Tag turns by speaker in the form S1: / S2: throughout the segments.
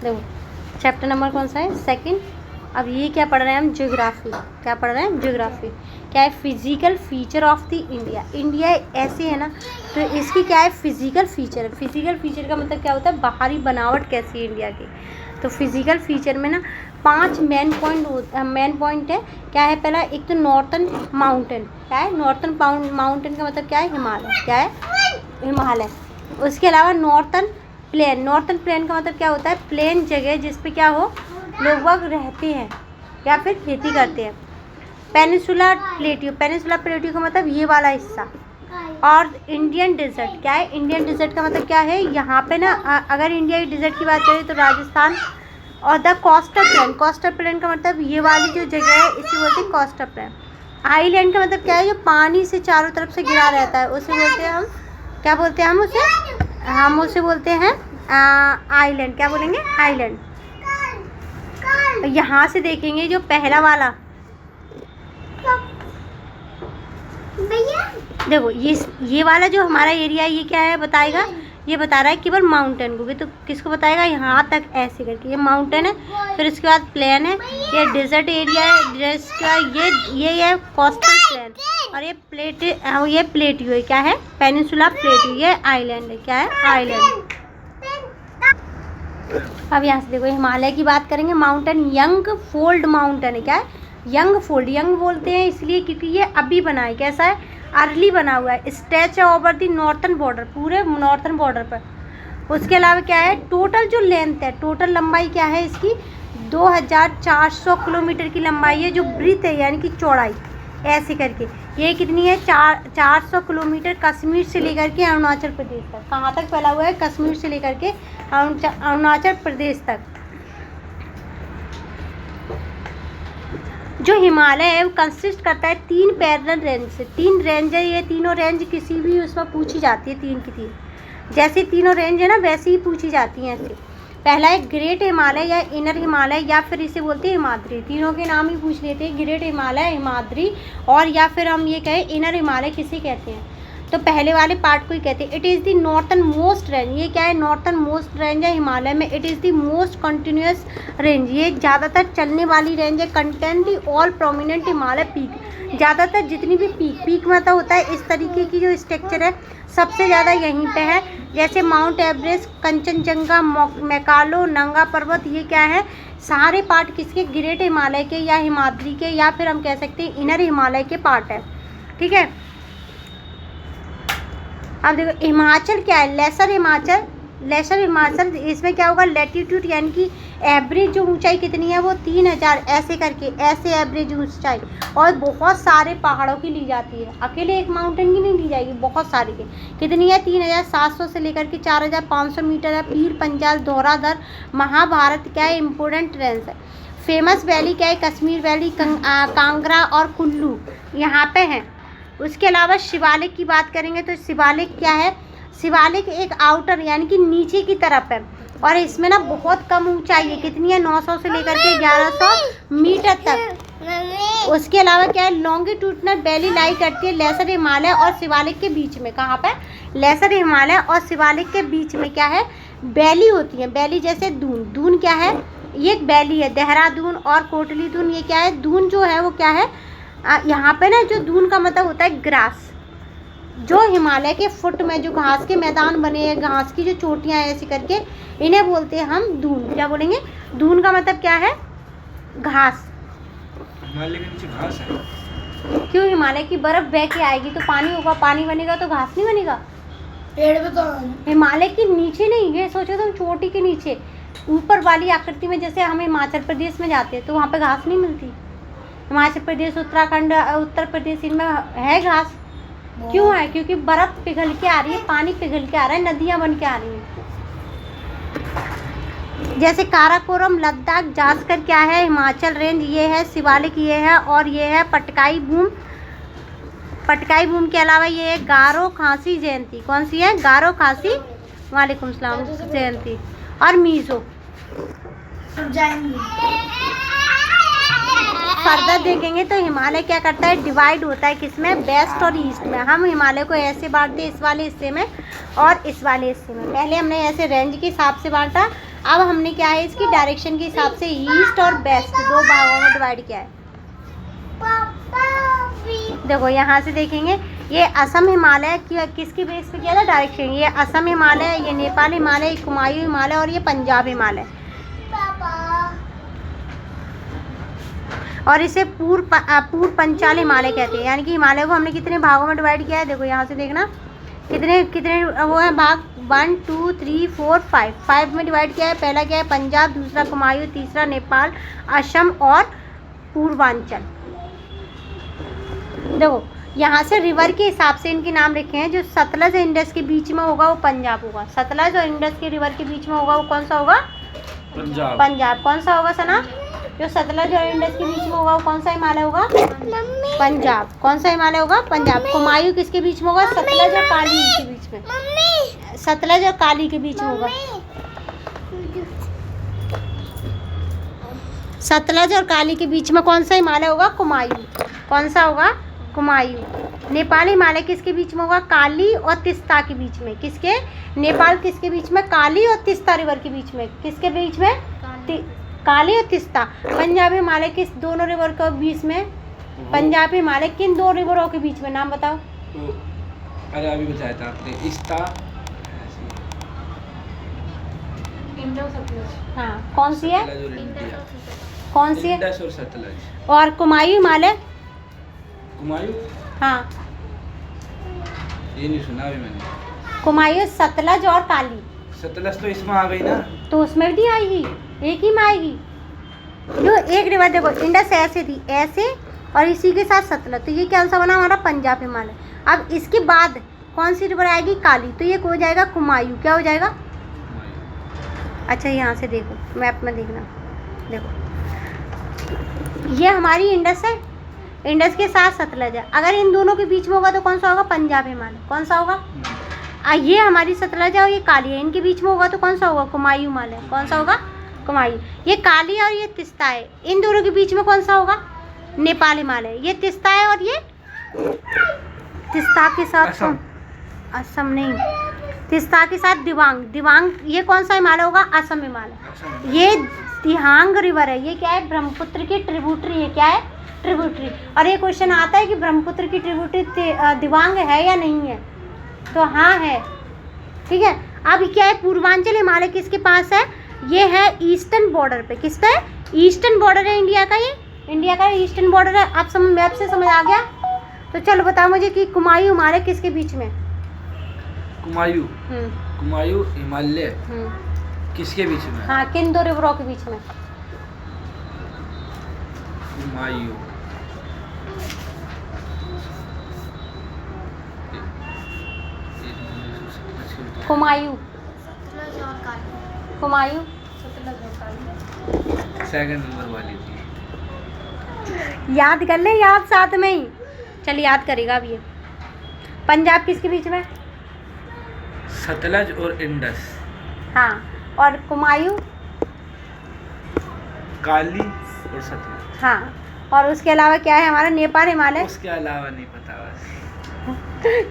S1: देखो chapter number कौन सा है, सेकंड। अब ये क्या पढ़ रहे हैं हम, ज्योग्राफी। क्या पढ़ रहे हैं, ज्योग्राफी। क्या है, physical feature of the India. India ऐसे है ना, तो इसकी क्या है, फिजिकल फीचर। फिजिकल फीचर का मतलब क्या होता है, बाहरी बनावट कैसी है इंडिया की। तो फिजिकल फीचर में ना 5 मेन पॉइंट है। क्या है, पहला एक तो नॉर्थन माउंटेन। क्या है, नॉर्थन माउंटेन का मतलब क्या है, हिमालय। क्या है, हिमालय। उसके अलावा नॉर्थन प्लेन। नॉर्थन प्लेन का मतलब क्या होता है, प्लेन जगह जिस पे क्या हो, लोग वहाँ रहते हैं या फिर खेती करते हैं। Peninsula plateau. पेनिनसुला प्लेट्यू का मतलब ये वाला हिस्सा। और इंडियन डेजर्ट। क्या है, इंडियन डेजर्ट का मतलब क्या है, यहाँ पे ना अगर इंडिया की डेजर्ट की बात करें तो राजस्थान। और the coastal plain. Coastal plain का मतलब ये वाली जो जगह है इसे बोलते हैं कोस्टल प्लेन। आइलैंड का मतलब क्या है, जो पानी से चारों तरफ से घिरा रहता है उसे बोलते हैं हम, क्या बोलते हैं हम उसे बोलते हैं आइलैंड। क्या बोलेंगे, आइलैंड। यहाँ से देखेंगे जो पहला वाला, देखो ये वाला जो हमारा एरिया है ये क्या है बताएगा, ये बता रहा है केवल माउंटेन को भी। तो किसको बताएगा, यहाँ तक ऐसे करके ये माउंटेन है, फिर उसके बाद प्लेन है, ये डेजर्ट एरिया है, जिसका ये है कोस्टल प्लेन। और ये प्लेट्यू है। क्या है, पेनिनसुला प्लेट्यू। ये आइलैंड है। क्या है, आइलैंड। अब यहाँ से देखो हिमालय की बात करेंगे। माउंटेन यंग फोल्ड माउंटेन है। क्या है, यंग फोल्ड। यंग बोलते हैं इसलिए क्योंकि ये अभी बना है। कैसा है, अर्ली बना हुआ है। Stretch over the northern border, पूरे नॉर्थन बॉर्डर पर। उसके अलावा क्या है, टोटल जो लेंथ है, टोटल लंबाई क्या है इसकी, 2400 किलोमीटर की लंबाई है। जो ब्रीथ है यानी कि चौड़ाई ऐसे करके, ये कितनी है, 400 किलोमीटर कश्मीर से लेकर के अरुणाचल प्रदेश तक। कहाँ तक फैला हुआ है, कश्मीर से लेकर के अरुणाचल प्रदेश तक। जो हिमालय है वो कंसिस्ट करता है 3 पैरेलल रेंज से। 3 रेंज है, ये तीनों रेंज किसी भी उसमें पूछी जाती है, 3 की 3 जैसे तीनों रेंज है ना वैसे ही पूछी जाती हैं ऐसे। पहला है ग्रेट हिमालय या इनर हिमालय, या फिर इसे बोलते हैं हिमाद्री। तीनों के नाम ही पूछ लेते हैं, ग्रेट हिमालय, हिमाद्री, और या फिर हम ये कहें इनर हिमालय किसे कहते हैं। तो पहले वाले पार्ट को ही कहते हैं। It is the northern most range. ये क्या है, नॉर्थन मोस्ट रेंज है हिमालय में। It is the most continuous range. ये ज़्यादातर चलने वाली रेंज है। Content the all prominent Himalaya peak. ज़्यादातर जितनी भी पीक मतलब होता है इस तरीके की जो स्ट्रक्चर है सबसे ज़्यादा यहीं पे है। जैसे माउंट एवरेस्ट, कंचनजंगा, मैकालो, नंगा पर्वत, ये क्या है, सारे पार्ट किसके, ग्रेट हिमालय के या हिमाद्री के, या फिर हम कह सकते हैं इनर हिमालय के पार्ट है। ठीक है। अब देखो हिमाचल क्या है, लेसर हिमाचल। लेसर हिमाचल इसमें क्या होगा, लैटीट्यूड यानी कि एवरेज जो ऊंचाई कितनी है वो 3000 ऐसे करके, ऐसे एवरेज ऊंचाई। और बहुत सारे पहाड़ों की ली जाती है, अकेले एक माउंटेन की नहीं ली जाएगी, बहुत सारी की। कितनी है, 3700 से लेकर के 4500 मीटर है। पीर पंजाल, धौराधर, महाभारत क्या है, इम्पोर्टेंट रेंज है। फेमस वैली क्या है, कश्मीर वैली, कांगड़ा और कुल्लू यहाँ पे हैं। उसके अलावा शिवालिक की बात करेंगे तो शिवालिक क्या है, शिवालिक एक आउटर यानी कि नीचे की तरफ है, और इसमें ना बहुत कम ऊंचाई है। कितनी है, 900 से लेकर के 1100 मीटर तक। उसके अलावा क्या है, लॉन्गिट्यूडनल वैली लाई करती है लेसर हिमालय और शिवालिक के बीच में। कहाँ पे, लेसर हिमालय और शिवालिक के बीच में क्या है, वैली होती है। वैली जैसे दून। दून क्या है, ये एक वैली है। देहरादून और कोटली दून, ये क्या है, दून जो है वो क्या है, यहाँ पे ना जो दून का मतलब होता है ग्रास। जो हिमालय के फुट में जो घास के मैदान बने हैं, घास की जो चोटियाँ ऐसी करके, इन्हें बोलते हैं हम दून। क्या बोलेंगे, दून का मतलब क्या है, घास।
S2: हिमालय के नीचे घास है।
S1: क्यों, हिमालय की बर्फ बह के आएगी तो पानी होगा, पानी बनेगा तो घास नहीं बनेगा।
S3: पेड़ पे तो
S1: हिमालय के नीचे नहीं, ये सोचो तुम, चोटी के नीचे ऊपर वाली आकृति में। जैसे हम हिमाचल प्रदेश में जाते हैं तो वहाँ पे घास नहीं मिलती। हिमाचल प्रदेश, उत्तराखंड, उत्तर प्रदेश, इनमें है घास। क्यों है, क्योंकि बर्फ पिघल के आ रही है, पानी पिघल के आ रहा है, नदियाँ बन के आ रही हैं। जैसे काराकोरम, लद्दाख, जास्कर क्या है, हिमाचल रेंज ये है, शिवालिक ये है, और ये है पटकाई बूम। पटकाई बूम के अलावा ये है गारो खासी जयंती। कौन सी है, गारो खासी, वालेकुम सलाम, जयंती, और मीज़ो। फर्दर देखेंगे तो हिमालय क्या करता है, डिवाइड होता है किसमें, वेस्ट और ईस्ट में। हम हिमालय को ऐसे बांटते हैं, इस वाले हिस्से में और इस वाले हिस्से में। पहले हमने ऐसे रेंज के हिसाब से बांटा, अब हमने क्या है इसकी डायरेक्शन के हिसाब से ईस्ट और वेस्ट दो भागों में डिवाइड किया है। देखो यहाँ से देखेंगे, ये असम हिमालय किसकी बेस पे किया था डायरेक्शन, ये असम हिमालय, ये नेपाल हिमालय, ये कुमायूं हिमालय और ये पंजाब हिमालय। और इसे पूर्व पंचाल हिमालय कहते हैं। यानी कि हिमालय को हमने कितने भागों में डिवाइड किया है, देखो यहाँ से देखना कितने कितने वो है भाग, 1 2 3 4 5 में डिवाइड किया है। पहला क्या है पंजाब, दूसरा कुमायूं, तीसरा नेपाल, असम और पूर्वांचल। देखो यहाँ से रिवर के हिसाब से इनके नाम रखे हैं। जो सतलज और इंडस के बीच में होगा वो पंजाब होगा, सतलज और इंडस के रिवर के बीच में होगा वो कौन सा होगा,
S2: पंजाब।
S1: पंजाब। कौन सा होगा सना, जो सतलज और इंडस के बीच में होगा वो कौन सा हिमालय होगा, पंजाब। कौन सा हिमालय होगा, पंजाब। कुमायूं किसके बीच में होगा, सतलज और काली के बीच में, सतलज और काली के बीच में होगा। सतलज और काली के बीच में कौन सा हिमालय होगा, कुमायूं। कौन सा होगा, कुमायूं। नेपाल हिमालय किसके बीच में होगा, काली और तिस्ता के बीच में। किसके, नेपाल किसके बीच में, काली और तिस्ता रिवर के बीच में। किसके बीच में, काली और तिस्ता। पंजाब हिमालय किस दोनों रिवर के बीच में, पंजाब हिमालय किन दो रिवरों के बीच में, नाम बताओ।
S2: अरे अभी बताया था आपने, इस्ता,
S1: हाँ कौन सी है,
S2: सतलज और इंडिया।
S1: कौन सी है,
S2: इंडस और सतलज।
S1: और कुमायूं हिमालय,
S2: कुमायूं,
S1: हाँ
S2: ये नहीं सुना अभी मैंने।
S1: कुमायूं, सतलज और काली।
S2: सतलज तो इसमें आ गई ना,
S1: तो उसमें भी आएगी, एक ही में आएगी। जो एक रिवर देखो, इंडस ऐसे थी ऐसे और इसी के साथ सतलज, तो ये क्या सा बना हमारा पंजाब हिमालय। अब इसके बाद कौन सी रिवर आएगी, काली, तो ये हो जाएगा कुमायूं। क्या हो जाएगा, अच्छा यहाँ से देखो मैप में देखना, देखो ये हमारी इंडस है, इंडस के साथ सतलज है। अगर इन दोनों के बीच में होगा तो कौन सा होगा, पंजाब हिमालय। कौन सा होगा, ये हमारी सतलज है और ये काली है, इनके बीच में होगा तो कौन सा होगा, कुमायूं हिमालय। कौन सा होगा, कुमायूं। ये काली और ये तिस्ता है, इन दोनों के बीच में कौन सा होगा, नेपाल हिमालय। ये तिस्ता है और ये तिस्ता के साथ असम नहीं, तिस्ता के साथ दिबांग, दिबांग ये कौन सा हिमालय होगा, असम हिमालय। ये दिहांग रिवर है, ये क्या है, ब्रह्मपुत्र की ट्रिब्यूटरी है। क्या है, ट्रिब्यूटरी। और ये क्वेश्चन आता है कि ब्रह्मपुत्र की ट्रिब्यूटरी दिबांग है या नहीं है, तो हाँ है, ठीक है। अब क्या है, पूर्वांचल हिमालय किसके पास है, ये है ईस्टर्न बॉर्डर पे। किस पे, ईस्टर्न बॉर्डर है इंडिया का, ये इंडिया का ईस्टर्न बॉर्डर है। आप मैप से समझ आ गया, तो चलो बताओ मुझे कि कुमायूं हिमालय किसके बीच में,
S2: कुमायूं, कुमायूं हिमालय किसके बीच में,
S1: हाँ किन दो रिवरों के बीच में,
S2: कुमायूं,
S1: कुमायूं, कुमायूं,
S2: सेकंड नंबर वाली थी।
S1: याद कर ले, याद साथ में ही, चल याद करेगा अब ये। पंजाब किसके बीच में,
S2: सतलज और इंडस,
S1: हाँ, और कुमायूं,
S2: काली और सतलज,
S1: हाँ। और उसके अलावा क्या है हमारा, नेपाल हिमालय।
S2: उसके अलावा नहीं पता बस।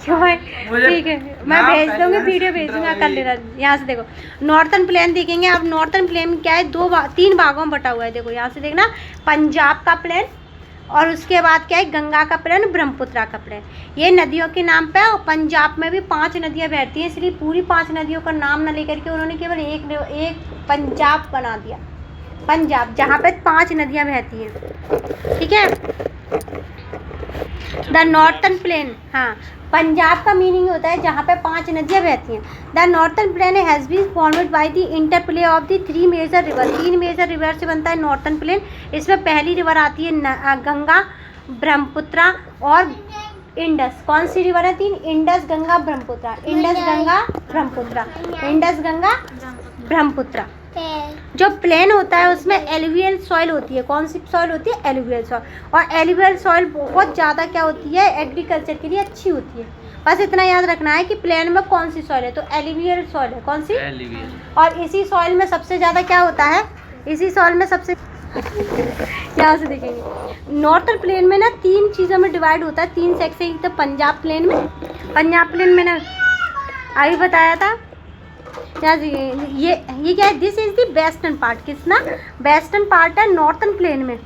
S1: क्यों है,
S2: मुझे
S1: ठीक है मैं
S2: नाम
S1: भेज
S2: पहले
S1: दूंगी,
S2: से
S1: वीडियो
S2: सुन
S1: भेजूंगा,
S2: रहा
S1: कर
S2: है।
S1: लेना। यहाँ से देखो नॉर्थन प्लेन देखेंगे। अब नॉर्थन प्लेन क्या है, तीन भागों में बटा हुआ है। देखो यहाँ से देखना, पंजाब का प्लेन, और उसके बाद क्या है, गंगा का प्लेन, ब्रह्मपुत्र का प्लेन। ये नदियों के नाम पे, और पंजाब में भी 5 नदियाँ बहती हैं, इसलिए पूरी 5 नदियों का नाम ना लेकर के उन्होंने केवल एक पंजाब बना दिया, पंजाब, जहाँ पे 5 नदियाँ बहती हैं, ठीक है। द नॉर्थन प्लेन, हाँ पंजाब का मीनिंग होता है जहाँ पे 5 नदियाँ बहती हैं। The northern plain has been formed by the interplay of the 3 major river. 3 major river से बनता है नॉर्थन प्लेन। इसमें पहली रिवर आती है गंगा, ब्रह्मपुत्र और इंडस। कौन सी रिवर है 3, Indus, Ganga, Brahmaputra. Indus, Ganga, Brahmaputra, Indus, Ganga, Brahmaputra. जो प्लेन होता है उसमें एलुवियल सॉइल होती है। कौन सी सॉइल होती है, एलुवियल सॉइल। और एलुवियल सॉइल बहुत ज़्यादा क्या होती है, एग्रीकल्चर के लिए अच्छी होती है। बस इतना याद रखना है कि प्लेन में कौन सी सॉइल है, तो एलुवियल सॉइल है। कौन सी,
S2: एलुवियल।
S1: और इसी सॉइल में सबसे ज़्यादा क्या होता है, इसी सॉइल में सबसे यहाँ से देखेंगे नॉर्थन प्लेन में ना 3 चीज़ों में डिवाइड होता है, 3 सेक्शन। तो पंजाब प्लेन में ना अभी बताया था क्या ये क्या है, this is the western part, Kisna western part है नॉर्थन प्लेन में।